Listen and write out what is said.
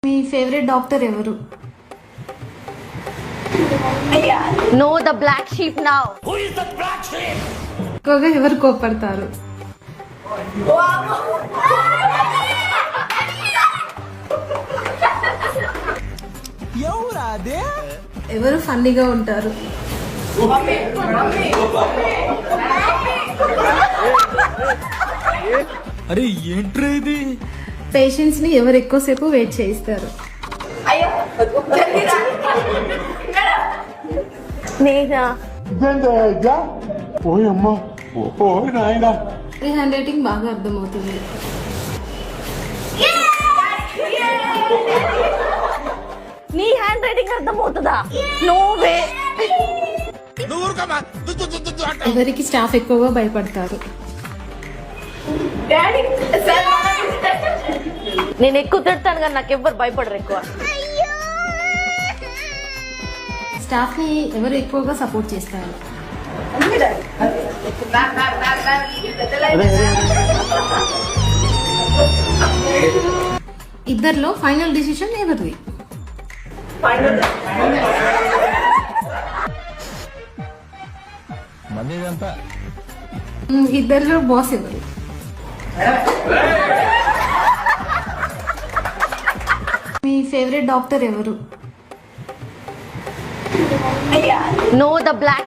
మీ favourite doctor ఎవరు? No, the black sheep now. Who is the black sheep? ఎక్కువగా ఎవరు కోపడతారు? ఎవరు ఫన్నీగా ఉంటారు? అరే ఏంట్రా ఇది? పేషెంట్స్ ని ఎవరు ఎక్కువసేపు వెయిట్ చేయిస్తారు? నేనా? ఈ హ్యాండ్ రైటింగ్ బాగా అర్థమవుతుంది. నీ హ్యాండ్ రైటింగ్ అర్థమవుతుందా? No way. ఎవరికి స్టాఫ్ ఎక్కువగా భయపడతారు? నేను ఎక్కువ తిడతాను కానీ నాకు ఎవ్వరు భయపడరు ఎక్కువ. స్టాఫ్ ని ఎవరు ఎక్కువగా సపోర్ట్ చేస్తారు? ఇద్దర్లో ఫైనల్ డిసిషన్ ఎవరిది? ఇద్దర్లో బాస్ ఎవరు? మీ ఫేవరెట్ డాక్టర్ ఎవరు? No, the black